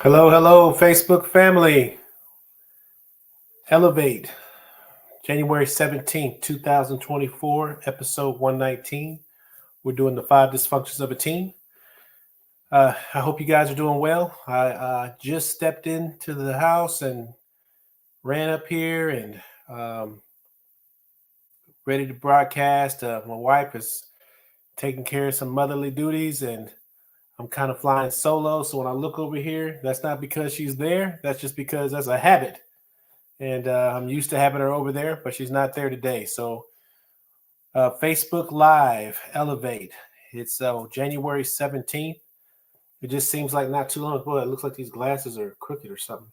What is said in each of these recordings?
Hello, hello, Facebook family. Elevate, January 17th, 2024, episode 119. We're doing the 5 dysfunctions of a team. I hope you guys are doing well. I just stepped into the house and ran up here and ready to broadcast. My wife is taking care of some motherly duties, and I'm kind of flying solo. So when I look over here, that's not because she's there. That's just because that's a habit. And I'm used to having her over there, but she's not there today. So Facebook Live, Elevate. It's January 17th. It just seems like not too long ago. It looks like these glasses are crooked or something.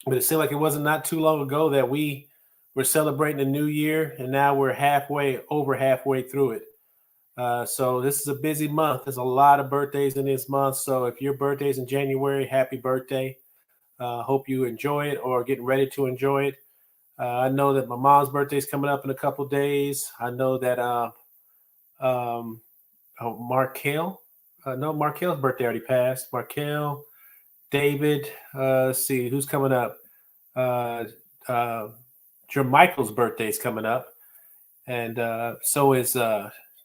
But it seemed like it wasn't not too long ago that we were celebrating the new year, and now we're over halfway through it. So this is a busy month. There's a lot of birthdays in this month. So if your birthday's in January, happy birthday. Hope you enjoy it or getting ready to enjoy it. I know that my mom's birthday is coming up in a couple of days. I know that um, Markel, no, Markel's birthday already passed. Markel, David, let's see who's coming up. Uh, uh, Jermichael's birthday is coming up, and so is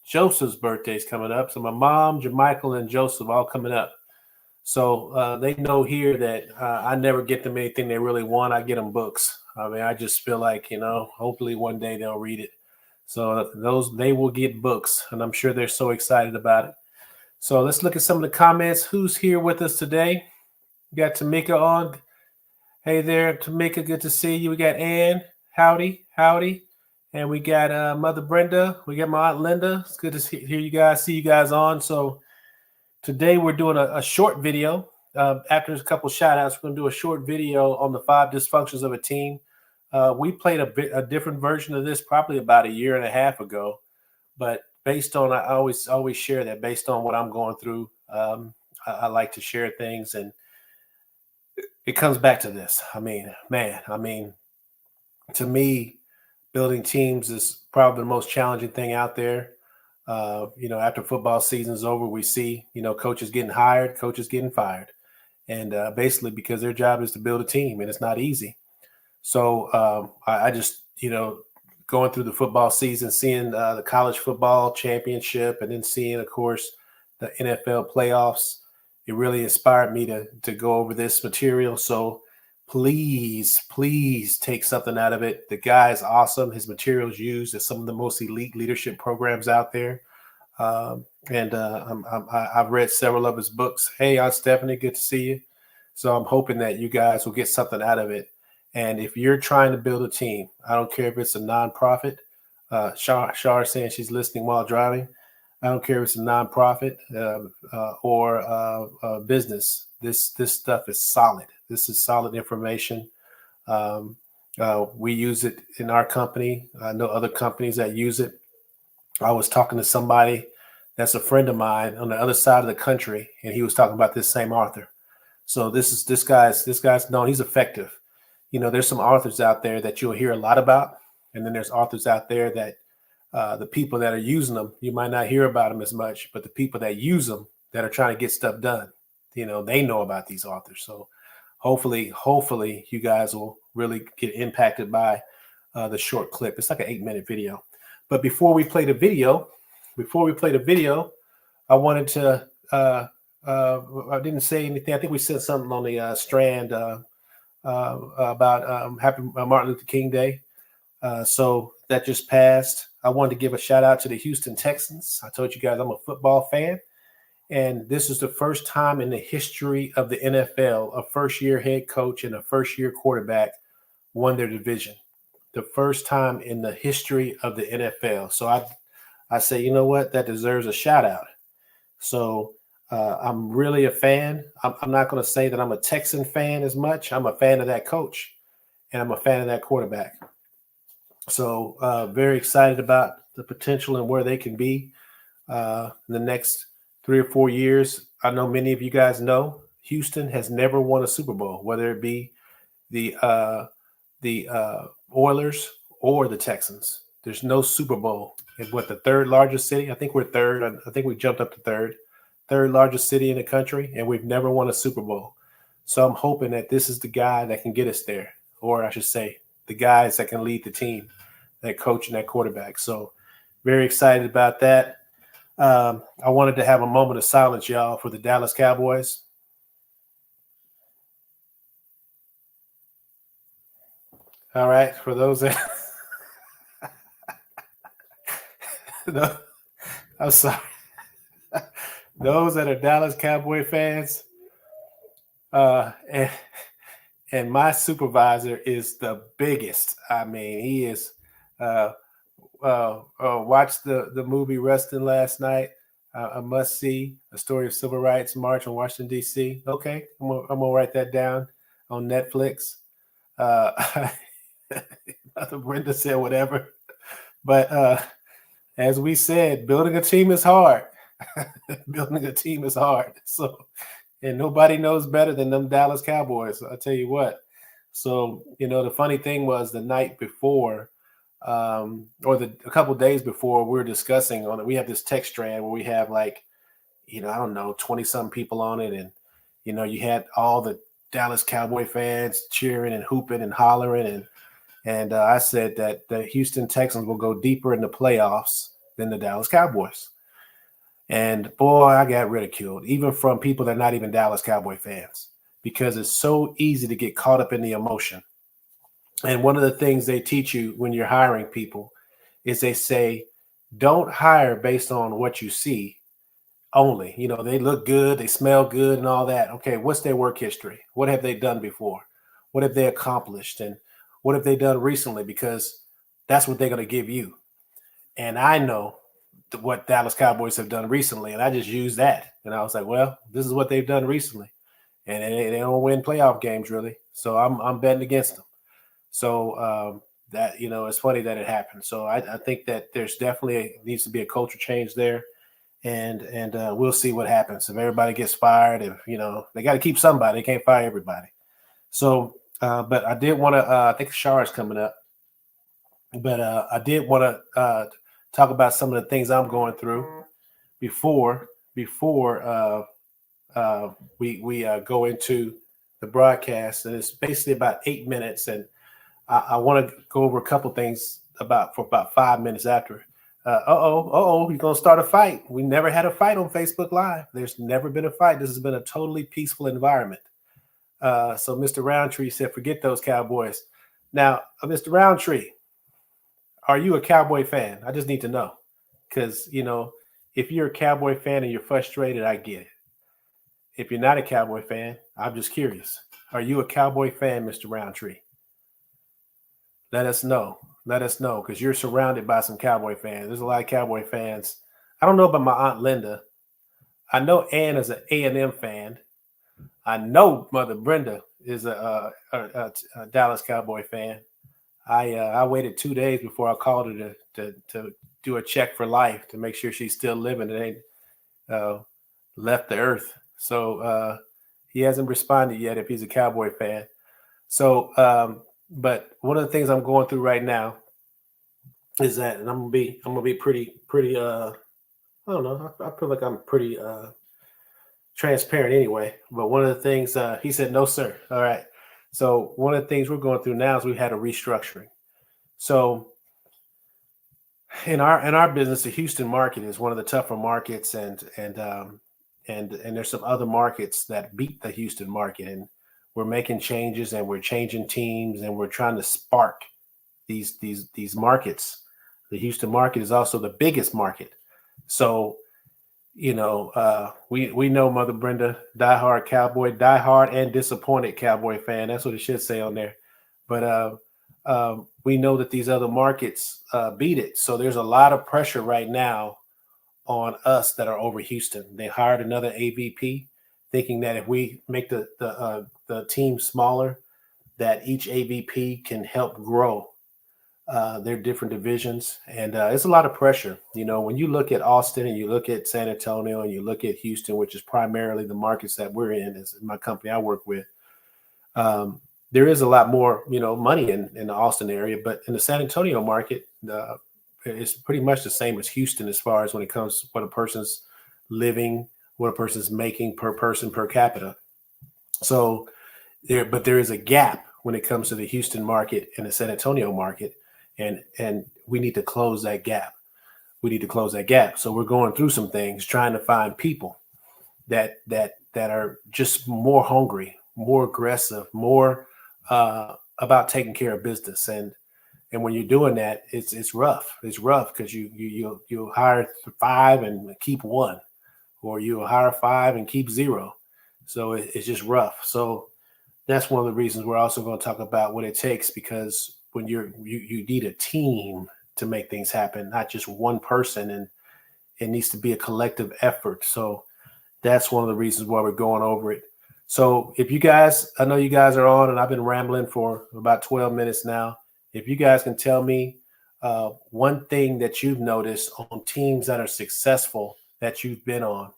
Joseph's birthday is coming up. So my mom, Jermichael, and Joseph all coming up. So they know here that I never get them anything they really want. I get them books. I mean, I just feel like, hopefully one day they'll read it. So they will get books, and I'm sure they're so excited about it. So let's look at some of the comments. Who's here with us today? We got Tamika on. Hey there, Tamika. Good to see you. We got Ann. Howdy, howdy. And we got Mother Brenda. We got my Aunt Linda. It's good to see you guys on. So today we're doing a short video. After a couple shout outs, we're going to do a short video on the 5 dysfunctions of a team. We played a different version of this probably about a year and a half ago, but based on, I always share that based on what I'm going through. I like to share things, and it comes back to this. I mean, to me, building teams is probably the most challenging thing out there. After football season's over, we see, coaches getting hired, coaches getting fired. And basically because their job is to build a team, and it's not easy. So I just, going through the football season, seeing the college football championship, and then seeing, of course, the NFL playoffs, it really inspired me to go over this material. So please take something out of it. The guy is awesome. His materials used at some of the most elite leadership programs out there. I've read several of his books. Hey, Aunt Stephanie, good to see you. So I'm hoping that you guys will get something out of it. And if you're trying to build a team, I don't care if it's a nonprofit. Shar saying she's listening while driving. I don't care if it's a nonprofit or a business. This stuff is solid. This is solid information. We use it in our company. I know other companies that use it. I was talking to somebody that's a friend of mine on the other side of the country, and he was talking about this same author. So this guy's known. He's effective. There's some authors out there that you'll hear a lot about, and then there's authors out there that the people that are using them, you might not hear about them as much, but the people that use them that are trying to get stuff done, they know about these authors. So hopefully you guys will really get impacted by the short clip. It's like an 8-minute video. But before we play the video, I wanted to, I didn't say anything. I think we said something on the strand about Happy Martin Luther King Day. So that just passed. I wanted to give a shout out to the Houston Texans. I told you guys I'm a football fan. And this is the first time in the history of the NFL, a first-year head coach and a first-year quarterback won their division. The first time in the history of the NFL. So I say, you know what? That deserves a shout out. So I'm really a fan. I'm not going to say that I'm a Texan fan as much. I'm a fan of that coach, and I'm a fan of that quarterback. So very excited about the potential and where they can be in the next 3 or 4 years. I know many of you guys know Houston has never won a Super Bowl, whether it be the Oilers or the Texans. There's no Super Bowl. And what, the third largest city? I think we're third. I think we jumped up to third largest city in the country, and we've never won a Super Bowl. So I'm hoping that this is the guy that can get us there, or I should say, the guys that can lead the team, that coach and that quarterback. So very excited about that. I wanted to have a moment of silence, y'all, for the Dallas Cowboys. All right, for those that no, I'm sorry, those that are Dallas Cowboy fans, and my supervisor is the biggest. I mean, he is. Uh, watched the movie Rustin last night. A must see, a story of civil rights march in Washington D.C. Okay, I'm gonna write that down on Netflix. Uh, Brenda said whatever, but as we said, building a team is hard. Building a team is hard. So, and nobody knows better than them Dallas Cowboys. I'll tell you what. So, the funny thing was the night before, or a couple days before, we were discussing on it. We have this text strand where we have like, I don't know, 20 some people on it. And, you had all the Dallas Cowboy fans cheering and hooping and hollering. And I said that the Houston Texans will go deeper in the playoffs than the Dallas Cowboys. And boy, I got ridiculed, even from people that are not even Dallas Cowboy fans, because it's so easy to get caught up in the emotion. And one of the things they teach you when you're hiring people is they say, don't hire based on what you see only. They look good, they smell good and all that. Okay, what's their work history? What have they done before? What have they accomplished? And what have they done recently? Because that's what they're going to give you. And I know what Dallas Cowboys have done recently, and I just used that. And I was like, well, this is what they've done recently. And they don't win playoff games, really. So I'm betting against them. So that, it's funny that it happened. So I think that there's definitely needs to be a culture change there. And we'll see what happens. If everybody gets fired, if, they got to keep somebody. They can't fire everybody. So, but I did want to, I think Shar is coming up. But I did want to talk about some of the things I'm going through before we go into the broadcast. And it's basically about 8 minutes, and I want to go over a couple things for about 5 minutes after. You're gonna start a fight. We never had a fight on Facebook Live. There's never been a fight. This has been a totally peaceful environment. So Mr. Roundtree said, forget those Cowboys. Now, Mr. Roundtree, are you a Cowboy fan? I just need to know. Because, if you're a Cowboy fan and you're frustrated, I get it. If you're not a Cowboy fan, I'm just curious. Are you a Cowboy fan, Mr. Roundtree? Let us know. Let us know, because you're surrounded by some Cowboy fans. There's a lot of Cowboy fans. I don't know about my Aunt Linda. I know Ann is an A&M fan. I know Mother Brenda is a Dallas Cowboy fan. I waited 2 days before I called her to do a check for life to make sure she's still living and ain't left the earth. So he hasn't responded yet if he's a Cowboy fan. So, but one of the things I'm going through right now is that, and I'm gonna be pretty. I don't know. I feel like I'm pretty transparent anyway. But one of the things he said, no, sir. All right. So one of the things we're going through now is we've had a restructuring. So in our business, the Houston market is one of the tougher markets, and there's some other markets that beat the Houston market, and we're making changes and we're changing teams and we're trying to spark these markets. The Houston market is also the biggest market. So, we know Mother Brenda, diehard Cowboy, diehard and disappointed Cowboy fan. That's what it should say on there. But we know that these other markets beat it. So there's a lot of pressure right now on us that are over Houston. They hired another AVP, thinking that if we make the team smaller, that each AVP can help grow their different divisions. And it's a lot of pressure. When you look at Austin and you look at San Antonio and you look at Houston, which is primarily the markets that we're in, as my company I work with, there is a lot more, money in the Austin area. But in the San Antonio market, it's pretty much the same as Houston as far as when it comes to what a person's living, what a person's making per person per capita. So there is a gap when it comes to the Houston market and the San Antonio market, and we need to close that gap. We need to close that gap. So we're going through some things, trying to find people that are just more hungry, more aggressive, more about taking care of business. And when you're doing that, it's rough. It's rough because you'll hire five and keep one, or you'll hire five and keep zero. So it's just rough. So that's one of the reasons we're also going to talk about what it takes, because when you need a team to make things happen, not just one person, and it needs to be a collective effort. So that's one of the reasons why we're going over it. So if you guys, I know you guys are on, and I've been rambling for about 12 minutes now. If you guys can tell me one thing that you've noticed on teams that are successful that you've been on,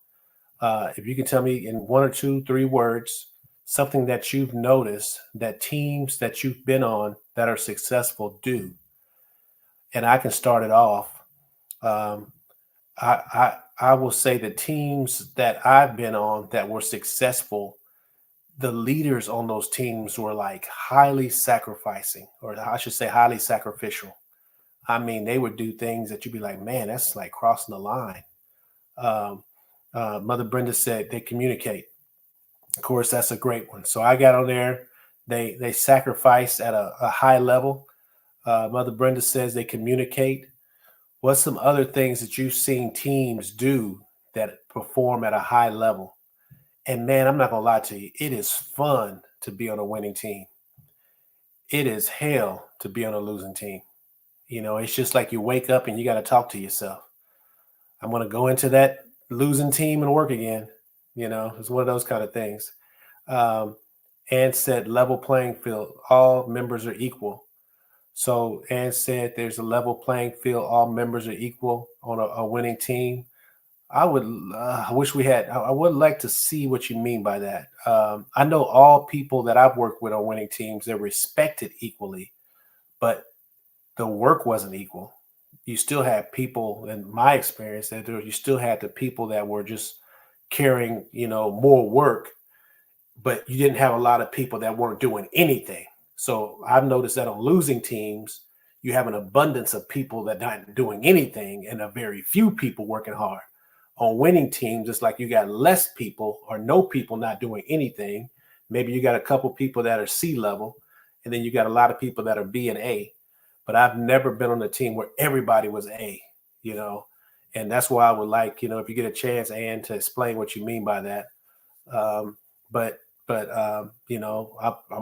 if you can tell me in one or two, 3 words, something that you've noticed that teams that you've been on that are successful do, and I can start it off. Um, I will say the teams that I've been on that were successful, the leaders on those teams were like highly sacrificing, or I should say highly sacrificial. I mean, they would do things that you'd be like, man, that's like crossing the line. Um, Mother Brenda said they communicate. Of course, that's a great one. So I got on there. They sacrifice at a high level. Mother Brenda says they communicate. What's some other things that you've seen teams do that perform at a high level? And man, I'm not gonna lie to you, it is fun to be on a winning team. It is hell to be on a losing team. You know, it's just like you wake up and you got to talk to yourself. I'm gonna go into that losing team and work again. You know, it's one of those kind of things. Um, and said level playing field, all members are equal. So Ann said there's a level playing field, all members are equal on a winning team. I wish we had. I would like to see what you mean by that. I know all people that I've worked with on winning teams, they're respected equally, but the work wasn't equal. You still had people, in my experience, that you still had the people that were just carrying, more work, but you didn't have a lot of people that weren't doing anything. So I've noticed that on losing teams, you have an abundance of people that aren't doing anything and a very few people working hard. On winning teams, it's like you got less people or no people not doing anything. Maybe you got a couple people that are C level, and then you got a lot of people that are B and A. But I've never been on a team where everybody was A, you know, and that's why I would like, if you get a chance, Ann, to explain what you mean by that. Um, but I'm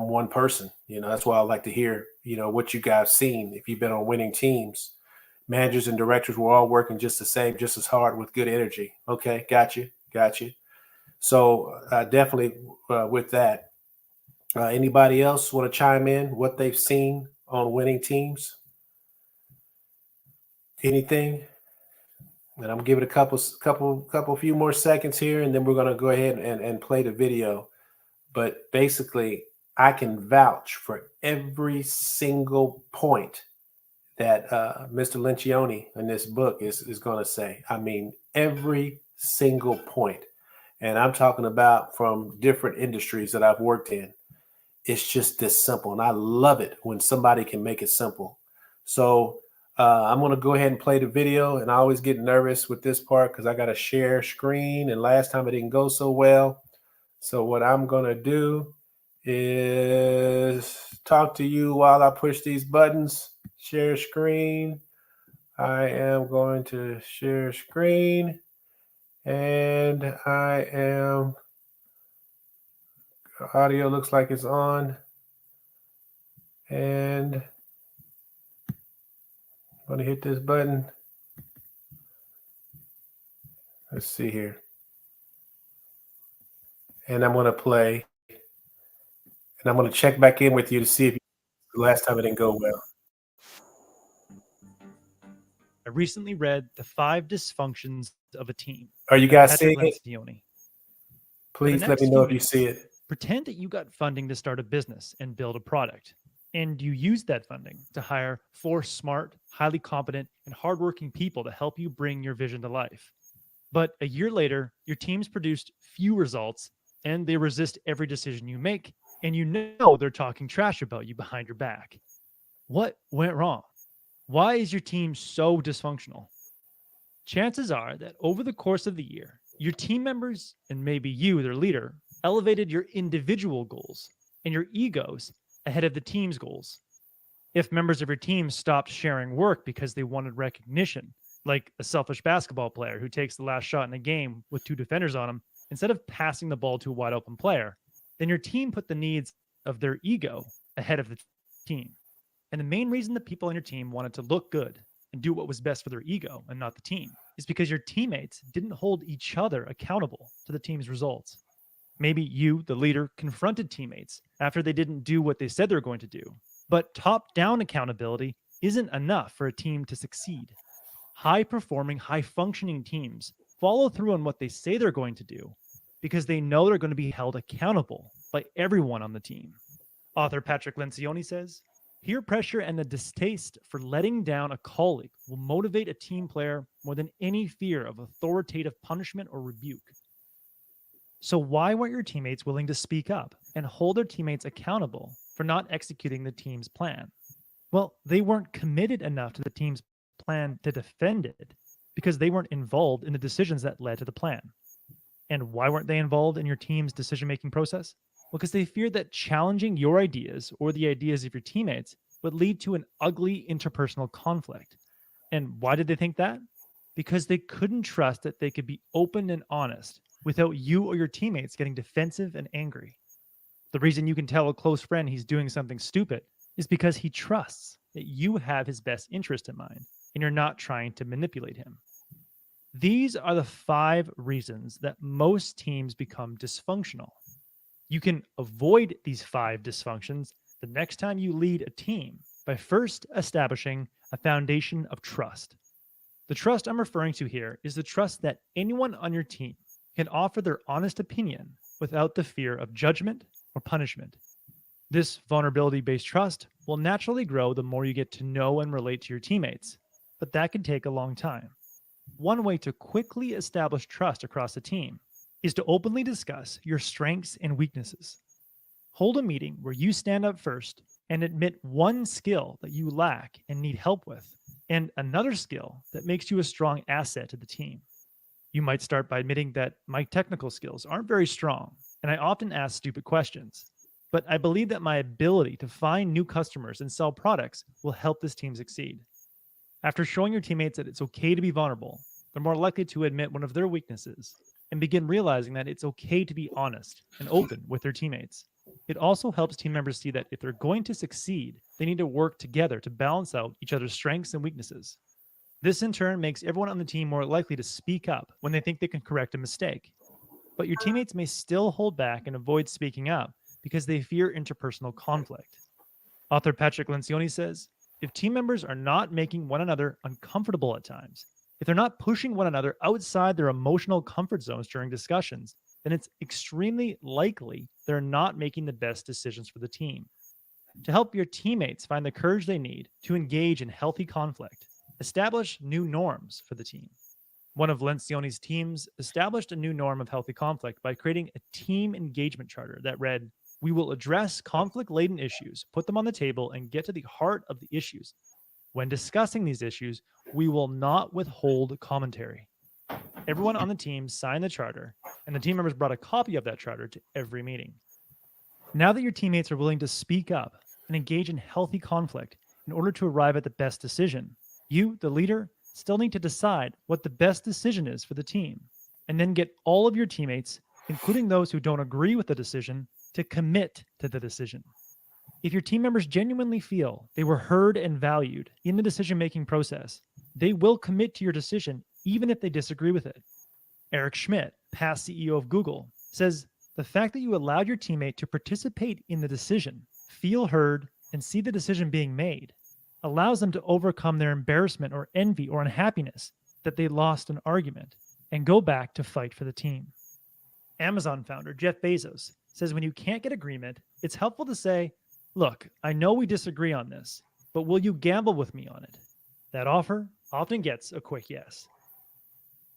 one person. That's why I like to hear, what you guys seen. If you've been on winning teams, managers and directors were all working just the same, just as hard with good energy. Okay, got you. So definitely with that. Anybody else want to chime in? What they've seen on winning teams? Anything? And I'm giving a couple few more seconds here, and then we're gonna go ahead and play the video. But basically, I can vouch for every single point that Mr. Lencioni in this book is going to say. I mean, every single point. And I'm talking about from different industries that I've worked in. It's just this simple. And I love it when somebody can make it simple. So I'm going to go ahead and play the video. And I always get nervous with this part because I got to share screen. And last time it didn't go so well. So what I'm going to do is talk to you while I push these buttons. Share screen. I am going to share screen. And audio looks like it's on. And I'm going to hit this button. Let's see here. And I'm going to play. And I'm going to check back in with you to see if the last time it didn't go well. I recently read The 5 Dysfunctions of a Team. Are you guys seeing it? Lencioni. Please let me know if you see it. Pretend that you got funding to start a business and build a product, and you used that funding to hire 4 smart, highly competent, and hardworking people to help you bring your vision to life. But a year later, your team's produced few results, and they resist every decision you make, and you know they're talking trash about you behind your back. What went wrong? Why is your team so dysfunctional? Chances are that over the course of the year, your team members and maybe you, their leader, elevated your individual goals and your egos ahead of the team's goals. If members of your team stopped sharing work because they wanted recognition, like a selfish basketball player who takes the last shot in a game with two defenders on him instead of passing the ball to a wide open player, then your team put the needs of their ego ahead of the team. And the main reason the people on your team wanted to look good and do what was best for their ego and not the team is because your teammates didn't hold each other accountable to the team's results. Maybe you, the leader, confronted teammates after they didn't do what they said they were going to do. But top down accountability isn't enough for a team to succeed. High performing, high functioning teams follow through on what they say they're going to do because they know they're going to be held accountable by everyone on the team. Author Patrick Lencioni says, peer pressure and the distaste for letting down a colleague will motivate a team player more than any fear of authoritative punishment or rebuke. So why weren't your teammates willing to speak up and hold their teammates accountable for not executing the team's plan? Well, they weren't committed enough to the team's plan to defend it because they weren't involved in the decisions that led to the plan. And why weren't they involved in your team's decision-making process? Well, because they feared that challenging your ideas or the ideas of your teammates would lead to an ugly interpersonal conflict. And why did they think that? Because they couldn't trust that they could be open and honest without you or your teammates getting defensive and angry. The reason you can tell a close friend he's doing something stupid is because he trusts that you have his best interest in mind and you're not trying to manipulate him. These are the 5 reasons that most teams become dysfunctional. You can avoid these 5 dysfunctions the next time you lead a team by first establishing a foundation of trust. The trust I'm referring to here is the trust that anyone on your team can offer their honest opinion without the fear of judgment or punishment. This vulnerability-based trust will naturally grow the more you get to know and relate to your teammates, but that can take a long time. One way to quickly establish trust across a team is to openly discuss your strengths and weaknesses. Hold a meeting where you stand up first and admit one skill that you lack and need help with, and another skill that makes you a strong asset to the team. You might start by admitting that my technical skills aren't very strong, and I often ask stupid questions. But I believe that my ability to find new customers and sell products will help this team succeed. After showing your teammates that it's okay to be vulnerable, they're more likely to admit one of their weaknesses and begin realizing that it's okay to be honest and open with their teammates. It also helps team members see that if they're going to succeed, they need to work together to balance out each other's strengths and weaknesses. This in turn makes everyone on the team more likely to speak up when they think they can correct a mistake. But your teammates may still hold back and avoid speaking up because they fear interpersonal conflict. Author Patrick Lencioni says, if team members are not making one another uncomfortable at times, if they're not pushing one another outside their emotional comfort zones during discussions, then it's extremely likely they're not making the best decisions for the team. To help your teammates find the courage they need to engage in healthy conflict, establish new norms for the team. One of Lencioni's teams established a new norm of healthy conflict by creating a team engagement charter that read, we will address conflict-laden issues, put them on the table, and get to the heart of the issues. When discussing these issues, we will not withhold commentary. Everyone on the team signed the charter, and the team members brought a copy of that charter to every meeting. Now that your teammates are willing to speak up and engage in healthy conflict in order to arrive at the best decision, you, the leader, still need to decide what the best decision is for the team, and then get all of your teammates, including those who don't agree with the decision, to commit to the decision. If your team members genuinely feel they were heard and valued in the decision-making process, they will commit to your decision even if they disagree with it. Eric Schmidt, past CEO of Google, says, the fact that you allowed your teammate to participate in the decision, feel heard, and see the decision being made allows them to overcome their embarrassment or envy or unhappiness that they lost an argument and go back to fight for the team. Amazon founder Jeff Bezos says when you can't get agreement, it's helpful to say, look, I know we disagree on this, but will you gamble with me on it? That offer often gets a quick yes.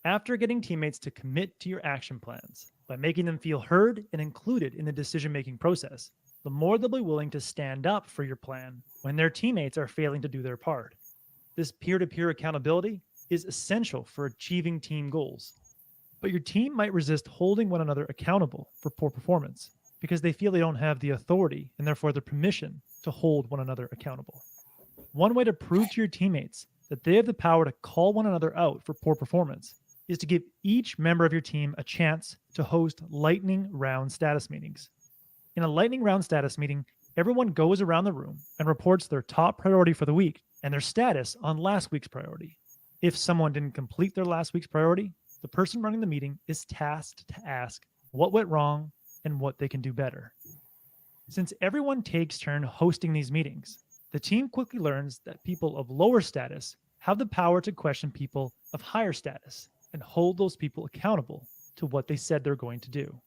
After getting teammates to commit to your action plans by making them feel heard and included in the decision-making process, the more they'll be willing to stand up for your plan when their teammates are failing to do their part. This peer to peer accountability is essential for achieving team goals. But your team might resist holding one another accountable for poor performance because they feel they don't have the authority and therefore the permission to hold one another accountable. One way to prove to your teammates that they have the power to call one another out for poor performance is to give each member of your team a chance to host lightning round status meetings. In a lightning round status meeting, everyone goes around the room and reports their top priority for the week and their status on last week's priority. If someone didn't complete their last week's priority, the person running the meeting is tasked to ask what went wrong and what they can do better. Since everyone takes turn hosting these meetings, the team quickly learns that people of lower status have the power to question people of higher status and hold those people accountable to what they said they're going to do.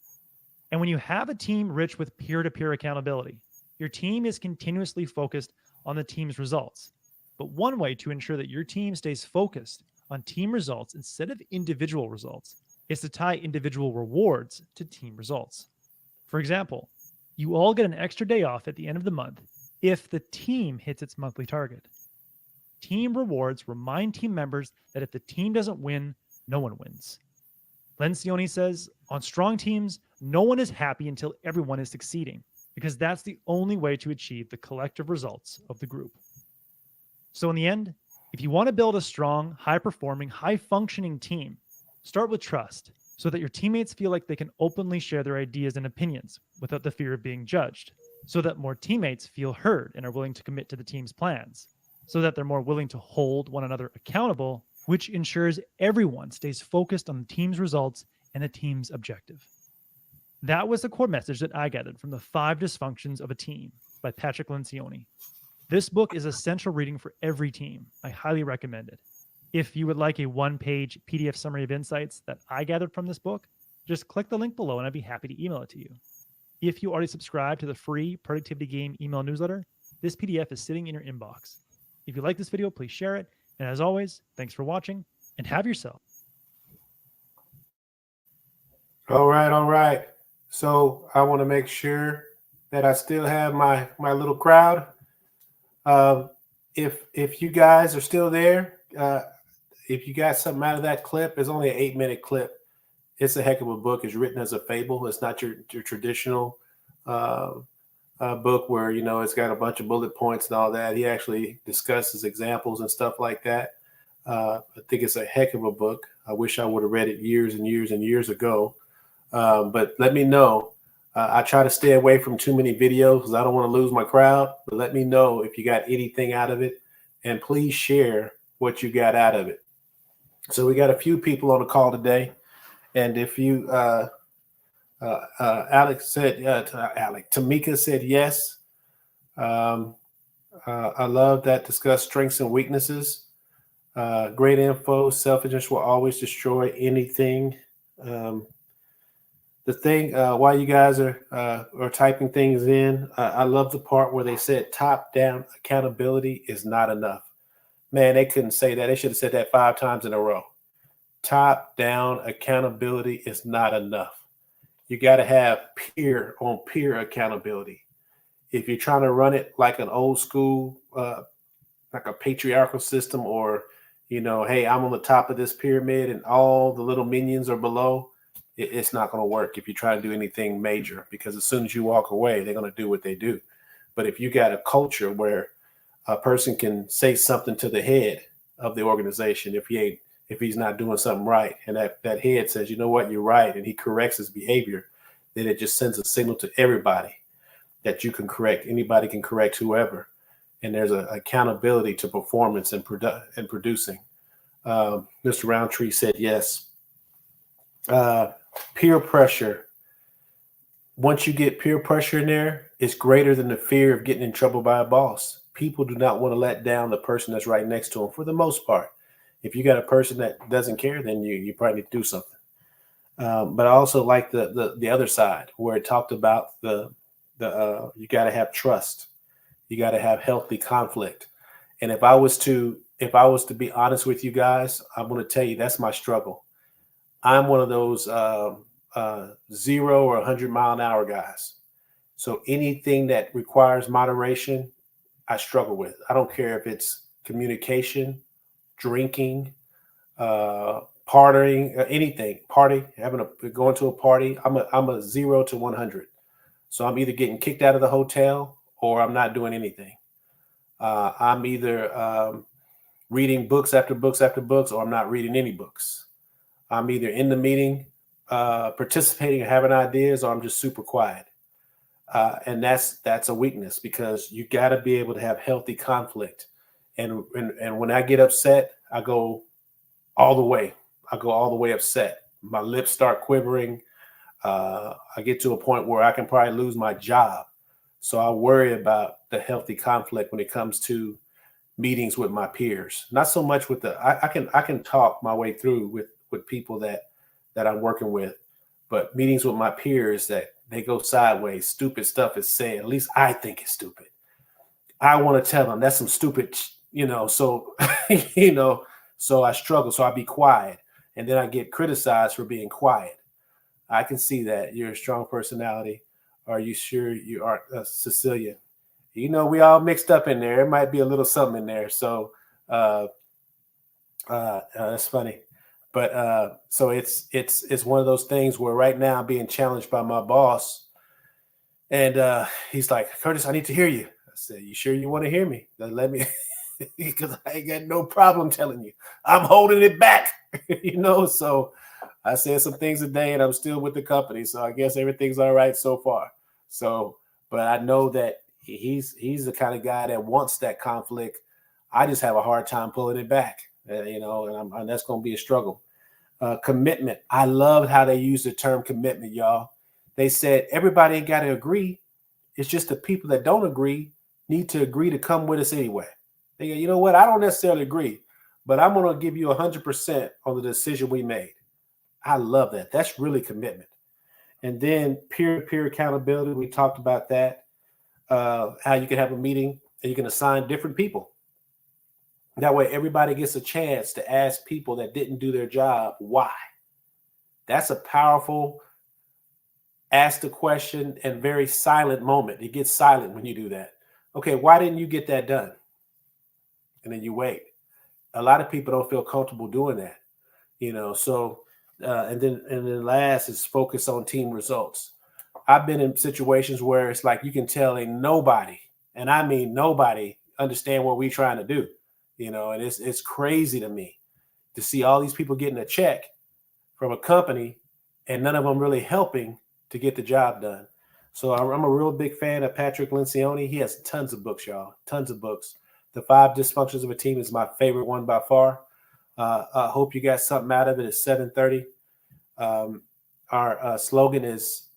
And when you have a team rich with peer-to-peer accountability, your team is continuously focused on the team's results. But one way to ensure that your team stays focused on team results instead of individual results is to tie individual rewards to team results. For example, you all get an extra day off at the end of the month if the team hits its monthly target. Team rewards remind team members that if the team doesn't win, no one wins. Lencioni says, on strong teams, no one is happy until everyone is succeeding, because that's the only way to achieve the collective results of the group. So in the end, if you want to build a strong, high-performing, high-functioning team, start with trust so that your teammates feel like they can openly share their ideas and opinions without the fear of being judged, so that more teammates feel heard and are willing to commit to the team's plans, so that they're more willing to hold one another accountable, which ensures everyone stays focused on the team's results and the team's objective. That was the core message that I gathered from the 5 Dysfunctions of a Team by Patrick Lencioni. This book is essential reading for every team. I highly recommend it. If you would like a one-page PDF summary of insights that I gathered from this book, just click the link below and I'd be happy to email it to you. If you already subscribe to the free Productivity Game email newsletter, this PDF is sitting in your inbox. If you like this video, please share it. And as always, thanks for watching and have yourself. All right. So I want to make sure that I still have my little crowd. If you guys are still there, if you got something out of that clip, it's only an 8-minute clip. It's a heck of a book. It's written as a fable. It's not your traditional book where, you know, it's got a bunch of bullet points and all that. He actually discusses examples and stuff like that. I think it's a heck of a book. I wish I would have read it years and years and years ago. But let me know. I try to stay away from too many videos because I don't want to lose my crowd. But let me know if you got anything out of it. And please share what you got out of it. So we got a few people on the call today. And if you, Tamika said yes. I love that. Discuss strengths and weaknesses. Great info. Selfishness will always destroy anything. The thing, while you guys are typing things in, I love the part where they said top-down accountability is not enough. Man, they couldn't say that. They should have said that 5 times in a row. Top-down accountability is not enough. You got to have peer-on-peer accountability. If you're trying to run it like an old school, like a patriarchal system, or, you know, hey, I'm on the top of this pyramid and all the little minions are below, it's not going to work if you try to do anything major, because as soon as you walk away, they're going to do what they do. But if you got a culture where a person can say something to the head of the organization, if he's not doing something right, and that head says, you know what, you're right, and he corrects his behavior, then it just sends a signal to everybody that you can correct. Anybody can correct whoever. And there's an accountability to performance and producing. Mr. Roundtree said yes. Peer pressure. Once you get peer pressure in there, it's greater than the fear of getting in trouble by a boss. People do not want to let down the person that's right next to them for the most part. If you got a person that doesn't care, then you probably need to do something. But I also like the other side where it talked about you got to have trust. You got to have healthy conflict. And if I was to be honest with you guys, I'm going to tell you that's my struggle. I'm one of those 0 or 100 mile an hour guys. So anything that requires moderation, I struggle with. I don't care if it's communication, drinking, partying, anything, party, going to a party. I'm a 0 to 100. So I'm either getting kicked out of the hotel or I'm not doing anything. I'm either reading books after books after books, or I'm not reading any books. I'm either in the meeting, participating, having ideas, or I'm just super quiet. And that's a weakness, because you got to be able to have healthy conflict. And when I get upset, I go all the way. I go all the way upset. My lips start quivering. I get to a point where I can probably lose my job. So I worry about the healthy conflict when it comes to meetings with my peers. Not so much with I can talk my way through with people that I'm working with, but meetings with my peers that they go sideways, stupid stuff is said. At least I think it's stupid. I want to tell them that's some stupid, so so I struggle. So I be quiet, and then I get criticized for being quiet. I can see that you're a strong personality. Are you sure you are, Cecilia? We all mixed up in there. It might be a little something in there. So uh, that's funny. But so it's one of those things where right now I'm being challenged by my boss, and he's like, Curtis, I need to hear you. I said, you sure you want to hear me? Then let me, because I ain't got no problem telling you. I'm holding it back, So I said some things today, and I'm still with the company, so I guess everything's all right so far. So, but I know that he's the kind of guy that wants that conflict. I just have a hard time pulling it back, and that's going to be a struggle. Commitment. I love how they use the term commitment, y'all. They said everybody ain't got to agree. It's just the people that don't agree need to agree to come with us anyway. They go, you know what? I don't necessarily agree, but I'm going to give you 100% on the decision we made. I love that. That's really commitment. And then peer-to-peer accountability. We talked about that. How you can have a meeting and you can assign different people. That way, everybody gets a chance to ask people that didn't do their job why. That's a powerful ask the question and very silent moment. It gets silent when you do that. Okay, why didn't you get that done? And then you wait. A lot of people don't feel comfortable doing that, So, and then last is focus on team results. I've been in situations where it's like you can tell ain't nobody, and I mean nobody, understand what we're trying to do, and it's crazy to me to see all these people getting a check from a company and none of them really helping to get the job done. So I'm a real big fan of Patrick Lencioni. He has tons of books, y'all, tons of books. The 5 Dysfunctions of a Team is my favorite one by far. I hope you got something out of it. It's 7:30. Our slogan is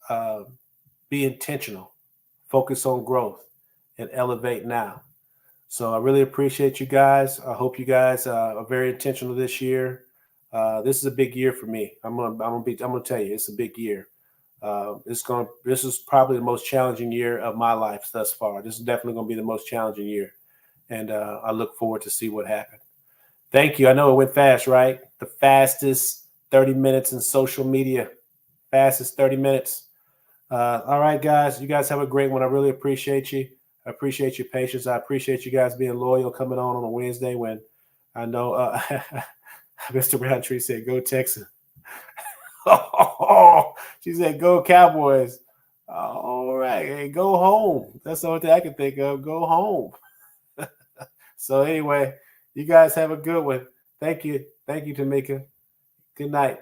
be intentional, focus on growth, and elevate now. So I really appreciate you guys. I hope you guys are very intentional this year. This is a big year for me. I'm gonna tell you, it's a big year. This is probably the most challenging year of my life thus far. This is definitely gonna be the most challenging year, and I look forward to see what happens. Thank you. I know it went fast, right? The fastest 30 minutes in social media. Fastest 30 minutes. All right, guys. You guys have a great one. I really appreciate you. I appreciate your patience. I appreciate you guys being loyal, coming on a Wednesday when I know Mr. Roundtree said, go Texas. She said, go Cowboys. All right. Hey, go home. That's the only thing I can think of. Go home. So anyway, you guys have a good one. Thank you. Thank you, Tamika. Good night.